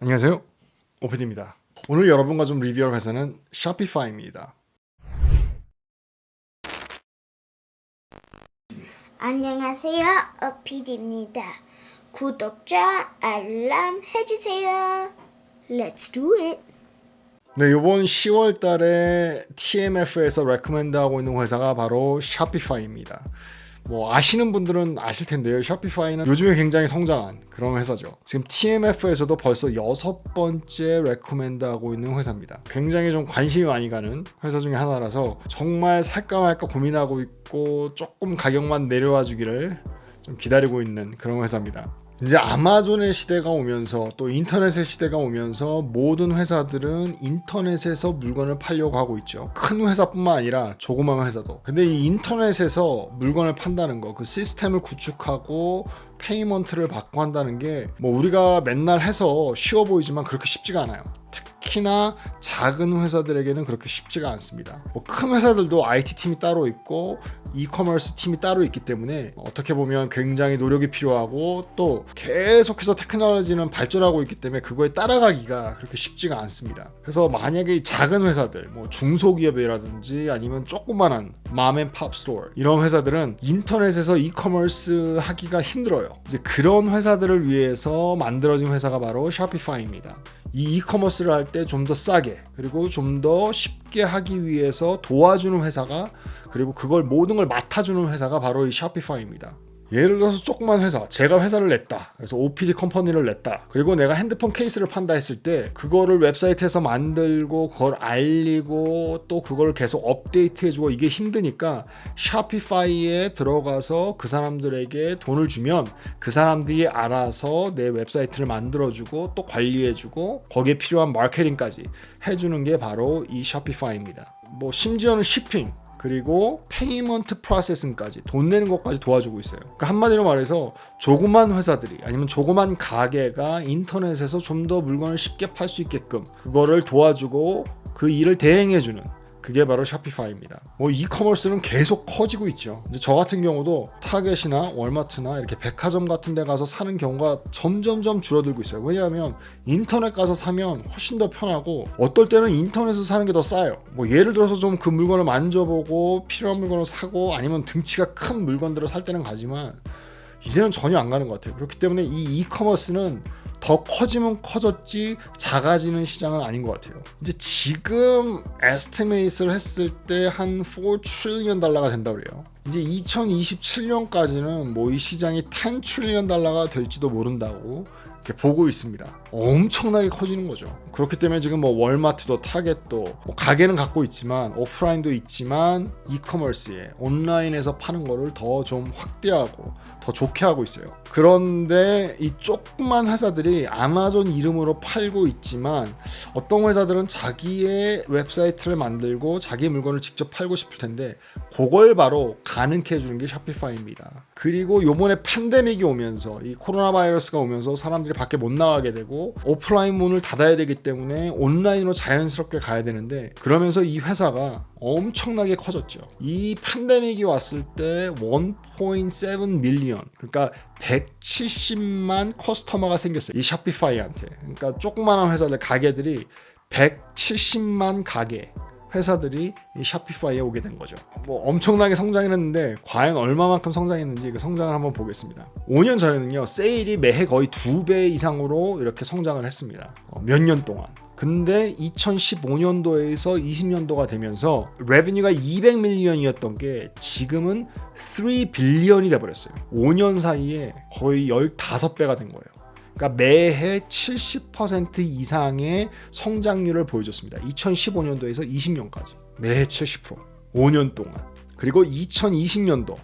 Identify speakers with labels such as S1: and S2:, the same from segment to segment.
S1: 안녕하세요, 오피디입니다. 오늘 여러분과 좀 리뷰할 회사는 샤피파이입니다.
S2: 안녕하세요, 어피디입니다. 구독자 알람 해주세요. Let's do it.
S1: 네, 이번 10월 달에 TMF에서 레코멘드하고 있는 회사가 바로 샤피파이입니다. 아시는 분들은 아실 텐데요. 샤피파이는 요즘에 굉장히 성장한 그런 회사죠. 지금 TMF에서도 벌써 6번째 레코멘드하고 있는 회사입니다. 굉장히 좀 관심이 많이 가는 회사 중에 하나라서 정말 살까 말까 고민하고 있고 조금 가격만 내려와 주기를 좀 기다리고 있는 그런 회사입니다. 이제 아마존의 시대가 오면서 또 인터넷의 시대가 오면서 모든 회사들은 인터넷에서 물건을 팔려고 하고 있죠. 큰 회사뿐만 아니라 조그만 회사도. 근데 이 인터넷에서 물건을 판다는 거, 그 시스템을 구축하고 페이먼트를 받고 한다는 게 우리가 맨날 해서 쉬워 보이지만 그렇게 쉽지가 않아요. 특히나 작은 회사들에게는 그렇게 쉽지가 않습니다. 큰 회사들도 IT 팀이 따로 있고 이커머스 팀이 따로 있기 때문에 어떻게 보면 굉장히 노력이 필요하고 또 계속해서 테크놀로지는 발전하고 있기 때문에 그거에 따라가기가 그렇게 쉽지가 않습니다. 그래서 만약에 작은 회사들, 중소기업이라든지 아니면 조그만한 맘앤팝 스토어 이런 회사들은 인터넷에서 이커머스 하기가 힘들어요. 이제 그런 회사들을 위해서 만들어진 회사가 바로 샤피파이입니다. 이 이커머스를 할 때 좀 더 싸게 그리고 좀 더 쉽게 하기 위해서 도와주는 회사가 그리고 그걸 모든 걸 맡아주는 회사가 바로 이 샤피파이입니다. 예를 들어서 조그만 회사, 제가 회사를 냈다. 그래서 OPD 컴퍼니를 냈다. 그리고 내가 핸드폰 케이스를 판다 했을 때 그거를 웹사이트에서 만들고 그걸 알리고 또 그걸 계속 업데이트해주고 이게 힘드니까 샤피파이에 들어가서 그 사람들에게 돈을 주면 그 사람들이 알아서 내 웹사이트를 만들어주고 또 관리해주고 거기에 필요한 마케팅까지 해주는 게 바로 이 샤피파이입니다. 심지어는 쇼핑 그리고 페이먼트 프로세싱까지 돈 내는 것까지 도와주고 있어요. 그러니까 한마디로 말해서 조그만 회사들이 아니면 조그만 가게가 인터넷에서 좀 더 물건을 쉽게 팔 수 있게끔 그거를 도와주고 그 일을 대행해주는 그게 바로 샤피파이입니다. 이커머스는 계속 커지고 있죠. 이제 저 같은 경우도 타겟이나 월마트나 이렇게 백화점 같은 데 가서 사는 경우가 점점점 줄어들고 있어요. 왜냐하면 인터넷 가서 사면 훨씬 더 편하고 어떨 때는 인터넷에서 사는 게 더 싸요. 예를 들어서 좀 그 물건을 만져보고 필요한 물건을 사고 아니면 등치가 큰 물건들을 살 때는 가지만 이제는 전혀 안 가는 것 같아요. 그렇기 때문에 이 이커머스는 더 커지면 커졌지 작아지는 시장은 아닌 것 같아요. 이제 지금 에스티메이트를 했을 때 한 4 트릴리언 달러가 된다고 그래요. 이제 2027년까지는 이 시장이 10 트릴리언 달러가 될지도 모른다고 이렇게 보고 있습니다. 엄청나게 커지는 거죠. 그렇기 때문에 지금 월마트도 타겟도 가게는 갖고 있지만 오프라인도 있지만 이커머스에 온라인에서 파는 거를 더 좀 확대하고 더 좋게 하고 있어요. 그런데 이 조그만 회사들이 아마존 이름으로 팔고 있지만 어떤 회사들은 자기의 웹사이트를 만들고 자기 물건을 직접 팔고 싶을 텐데 그걸 바로 가능케 해주는 게 샤피파이입니다. 그리고 요번에 팬데믹이 오면서 이 코로나 바이러스가 오면서 사람들이 밖에 못 나가게 되고 오프라인 문을 닫아야 되기 때문에 온라인으로 자연스럽게 가야 되는데 그러면서 이 회사가 엄청나게 커졌죠. 이 팬데믹이 왔을 때 1.7 밀리언 그러니까 170만 커스터머가 생겼어요. 이 샤피파이한테. 그러니까 조그마한 회사들 가게들이 170만 가게 회사들이 이 샤피파이에 오게 된 거죠. 엄청나게 성장했는데 과연 얼마만큼 성장했는지 그 성장을 한번 보겠습니다. 5년 전에는요 세일이 매해 거의 2배 이상으로 이렇게 성장을 했습니다. 몇 년 동안. 근데 2015년도에서 20년도가 되면서 레베뉴가 200밀리언이었던 게 지금은 3 빌리언이 돼버렸어요. 5년 사이에 거의 15배가 된 거예요. 그러니까 매해 70% 이상의 성장률을 보여줬습니다. 2015년도에서 20년까지 매해 70%, 5년 동안. 그리고 2020년도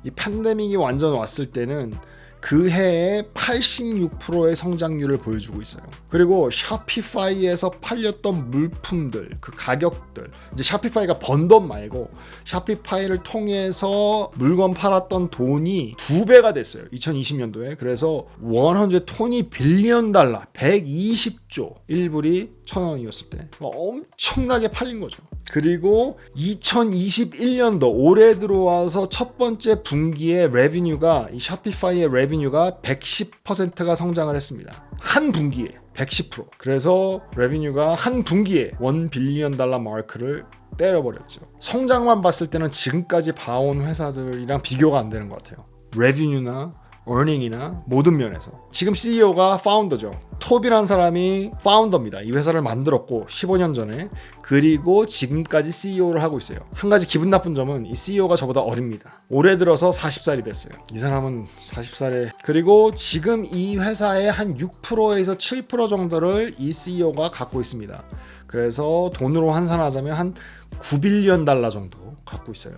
S1: 이 팬데믹이 완전 왔을 때는 그 해에 86%의 성장률을 보여주고 있어요. 그리고 샤피파이에서 팔렸던 물품들, 그 가격들, 이제 샤피파이가 번 돈 말고 샤피파이를 통해서 물건 팔았던 돈이 2배가 됐어요. 2020년도에. 그래서 120 빌리언 달러, 120조 1불이 1,000원이었을 때 엄청나게 팔린 거죠. 그리고 2021년도 올해 들어와서 첫 번째 분기에 레비뉴가 이 샤피파이의 레비뉴가 110%가 성장을 했습니다. 한 분기에 110%. 그래서 레비뉴가 한 분기에 $1 빌리언 마크를 때려버렸죠. 성장만 봤을 때는 지금까지 봐온 회사들이랑 비교가 안 되는 것 같아요. 레비뉴나 earning이나 모든 면에서. 지금 CEO가 파운더죠. 톱이란 사람이 파운더입니다. 이 회사를 만들었고 15년 전에. 그리고 지금까지 CEO를 하고 있어요. 한 가지 기분 나쁜 점은 이 CEO가 저보다 어립니다. 올해 들어서 40살이 됐어요. 이 사람은 40살에. 그리고 지금 이 회사의 한 6%에서 7% 정도를 이 CEO가 갖고 있습니다. 그래서 돈으로 환산하자면 한 $9빌리언 정도 갖고 있어요.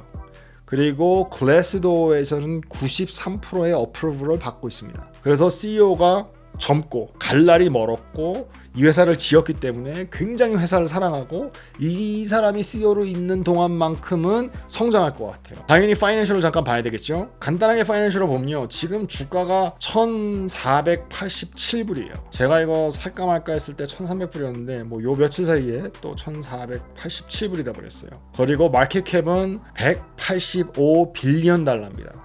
S1: 그리고 글래스도어에서는 93%의 어프로브를 받고 있습니다. 그래서 CEO가 젊고 갈 날이 멀었고 이 회사를 지었기 때문에 굉장히 회사를 사랑하고 이 사람이 CEO로 있는 동안만큼은 성장할 것 같아요. 당연히 파이낸셜을 잠깐 봐야 되겠죠. 간단하게 파이낸셜을 보면요. 지금 주가가 1487불이에요. 제가 이거 살까 말까 했을 때 1300불이었는데 뭐 요 며칠 사이에 또 1487불이 돼버렸어요. 그리고 마켓캡은 185빌리언 달러입니다.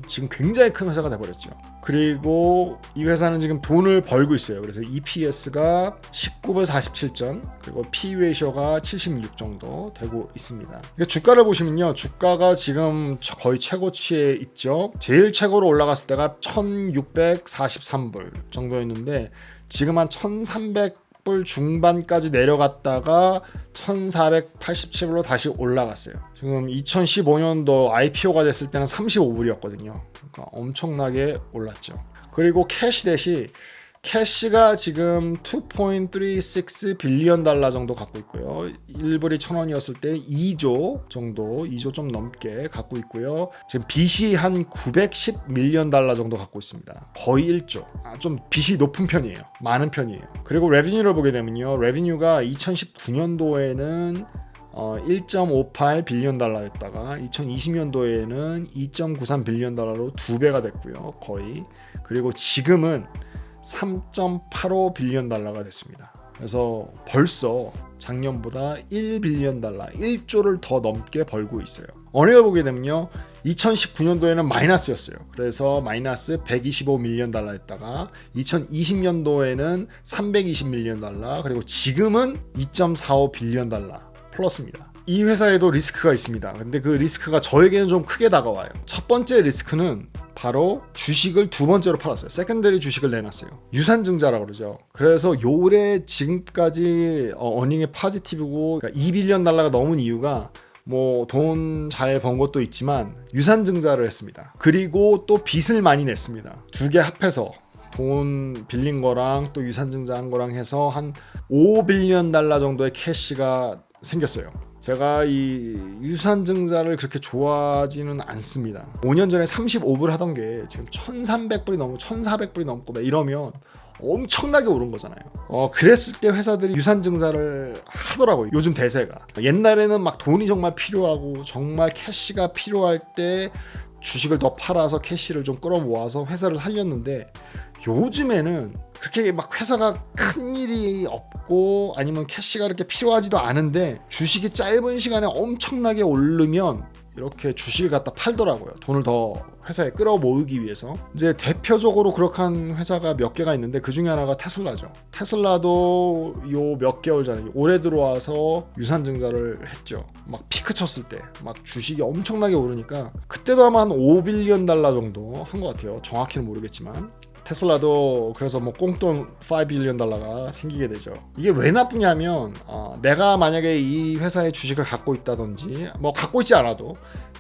S1: 지금 굉장히 큰 회사가 돼버렸죠. 그리고 이 회사는 지금 돈을 벌고 있어요. 그래서 EPS가 19불 47전, 그리고 P 레이셔가 76 정도 되고 있습니다. 주가를 보시면요, 주가가 지금 거의 최고치에 있죠. 제일 최고로 올라갔을 때가 1643불 정도였는데 지금 한 1300불 중반까지 내려갔다가 1487불로 다시 올라갔어요. 지금 2015년도 IPO가 됐을 때는 35불이었거든요. 그러니까 엄청나게 올랐죠. 그리고 캐시가 지금 2.36 빌리언 달러 정도 갖고 있고요. 1불이 1,000원이었을 때 2조 정도, 2조 좀 넘게 갖고 있고요. 지금 빚이 한 910 밀리언 달러 정도 갖고 있습니다. 거의 1조. 좀 빚이 높은 편이에요. 많은 편이에요. 그리고 레비뉴를 보게 되면요. 레비뉴가 2019년도에는 1.58 빌리언 달러였다가 2020년도에는 2.93 빌리언 달러로 2배가 됐고요. 거의. 그리고 지금은 3.85 빌리언 달러가 됐습니다. 그래서 벌써 작년보다 1 빌리언 달러, 1조를 더 넘게 벌고 있어요. 어닝을 보게 되면요. 2019년도에는 마이너스였어요. 그래서 마이너스 125 밀리언 달러였다가 2020년도에는 320 밀리언 달러, 그리고 지금은 2.45 빌리언 달러 플러스입니다. 이 회사에도 리스크가 있습니다. 근데 그 리스크가 저에게는 좀 크게 다가와요. 첫 번째 리스크는 바로 주식을 두 번째로 팔았어요. 세컨더리 주식을 내놨어요. 유산증자라고 그러죠. 그래서 요래 지금까지 어닝이 포지티브고, 그러니까 2빌리언 달러가 넘은 이유가 뭐 돈 잘 번 것도 있지만 유산증자를 했습니다. 그리고 또 빚을 많이 냈습니다. 두 개 합해서 돈 빌린 거랑 또 유산증자 한 거랑 해서 한 5빌리언 달러 정도의 캐시가 생겼어요. 제가 이 유산증자를 그렇게 좋아하지는 않습니다. 5년 전에 35불 하던 게 지금 1300불이 넘고 1400불이 넘고 이러면 엄청나게 오른 거잖아요. 그랬을 때 회사들이 유산증자를 하더라고요. 요즘 대세가. 옛날에는 막 돈이 정말 필요하고 정말 캐시가 필요할 때 주식을 더 팔아서 캐시를 좀 끌어모아서 회사를 살렸는데, 요즘에는 그렇게 막 회사가 큰 일이 없고 아니면 캐시가 그렇게 필요하지도 않은데 주식이 짧은 시간에 엄청나게 오르면 이렇게 주식을 갖다 팔더라고요. 돈을 더 회사에 끌어모으기 위해서. 이제 대표적으로 그렇게 한 회사가 몇 개가 있는데 그 중에 하나가 테슬라죠. 테슬라도 요 몇 개월 전에 올해 들어와서 유산증자를 했죠. 막 피크 쳤을 때 막 주식이 엄청나게 오르니까 그때도 아마 한 5빌리언 달러 정도 한 것 같아요. 정확히는 모르겠지만. 테슬라도 그래서 뭐 꽁돈 5빌리언 달러가 생기게 되죠. 이게 왜 나쁘냐면 내가 만약에 이 회사의 주식을 갖고 있다든지 뭐 갖고 있지 않아도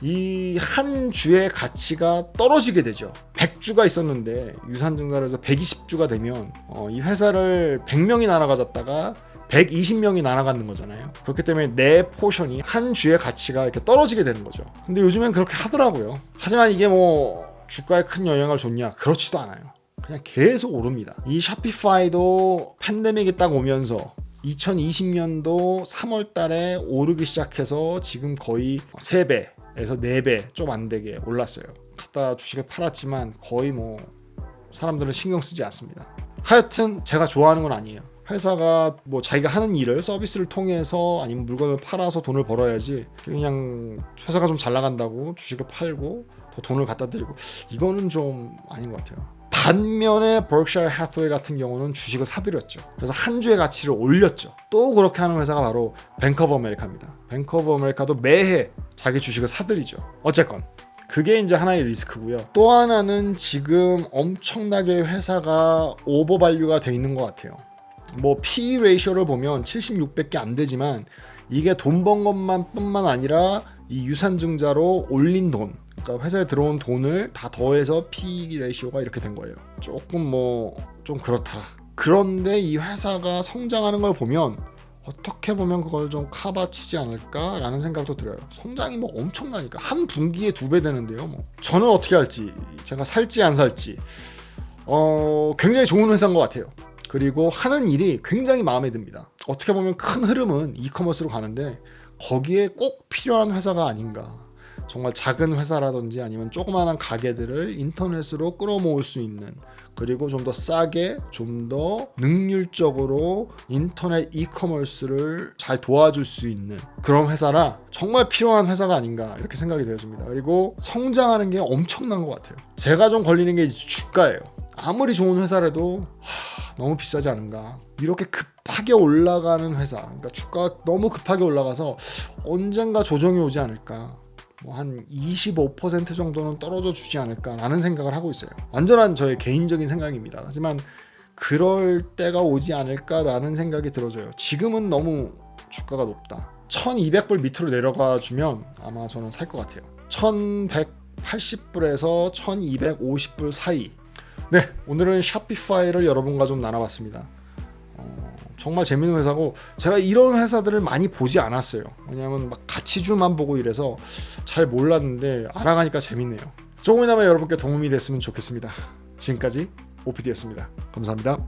S1: 이 한 주의 가치가 떨어지게 되죠. 100주가 있었는데 유산증자를 해서 120주가 되면 이 회사를 100명이 나눠 가졌다가 120명이 나눠가는 거잖아요. 그렇기 때문에 내 포션이 한 주의 가치가 이렇게 떨어지게 되는 거죠. 근데 요즘엔 그렇게 하더라고요. 하지만 이게 뭐 주가에 큰 영향을 줬냐? 그렇지도 않아요. 그냥 계속 오릅니다. 이 샤피파이도 팬데믹이 딱 오면서 2020년도 3월 달에 오르기 시작해서 지금 거의 3배에서 4배 좀 안 되게 올랐어요. 갖다 주식을 팔았지만 거의 뭐 사람들은 신경 쓰지 않습니다. 하여튼 제가 좋아하는 건 아니에요. 회사가 뭐 자기가 하는 일을 서비스를 통해서 아니면 물건을 팔아서 돈을 벌어야지, 그냥 회사가 좀 잘 나간다고 주식을 팔고 더 돈을 갖다 드리고, 이거는 좀 아닌 것 같아요. 반면에 버크셔 해서웨이 같은 경우는 주식을 사들였죠. 그래서 한 주의 가치를 올렸죠. 또 그렇게 하는 회사가 바로 뱅크 오브 아메리카입니다. 뱅크 오브 아메리카도 매해 자기 주식을 사들이죠. 어쨌건 그게 이제 하나의 리스크고요. 또 하나는 지금 엄청나게 회사가 오버밸류가 돼 있는 것 같아요. 뭐 PE 레이쇼를 보면 76밖에 안 되지만 이게 돈 번 것만 뿐만 아니라 이 유산증자로 올린 돈, 그러니까 회사에 들어온 돈을 다 더해서 PE 레이쇼가 이렇게 된 거예요. 조금 뭐 좀 그렇다. 그런데 이 회사가 성장하는 걸 보면 어떻게 보면 그걸 좀 커버치지 않을까라는 생각도 들어요. 성장이 뭐 엄청나니까 한 분기에 2배 되는데요. 뭐 저는 어떻게 할지, 제가 살지 안 살지 굉장히 좋은 회사인 것 같아요. 그리고 하는 일이 굉장히 마음에 듭니다. 어떻게 보면 큰 흐름은 이커머스로 가는데 거기에 꼭 필요한 회사가 아닌가. 정말 작은 회사라든지 아니면 조그마한 가게들을 인터넷으로 끌어모을 수 있는, 그리고 좀 더 싸게 좀 더 능률적으로 인터넷 이커머스를 잘 도와줄 수 있는 그런 회사라 정말 필요한 회사가 아닌가 이렇게 생각이 되어집니다. 그리고 성장하는 게 엄청난 것 같아요. 제가 좀 걸리는 게 주가예요. 아무리 좋은 회사라도 너무 비싸지 않은가. 이렇게 급하게 올라가는 회사, 그러니까 주가가 너무 급하게 올라가서 언젠가 조정이 오지 않을까, 뭐 한 25% 정도는 떨어져 주지 않을까라는 생각을 하고 있어요. 완전한 저의 개인적인 생각입니다. 하지만 그럴 때가 오지 않을까라는 생각이 들어져요. 지금은 너무 주가가 높다. 1200불 밑으로 내려가 주면 아마 저는 살 것 같아요. 1180불에서 1250불 사이. 네, 오늘은 샤피파이를 여러분과 좀 나눠봤습니다. 정말 재밌는 회사고 제가 이런 회사들을 많이 보지 않았어요. 왜냐하면 막 가치주만 보고 이래서 잘 몰랐는데 알아가니까 재밌네요. 조금이나마 여러분께 도움이 됐으면 좋겠습니다. 지금까지 OPD였습니다. 감사합니다.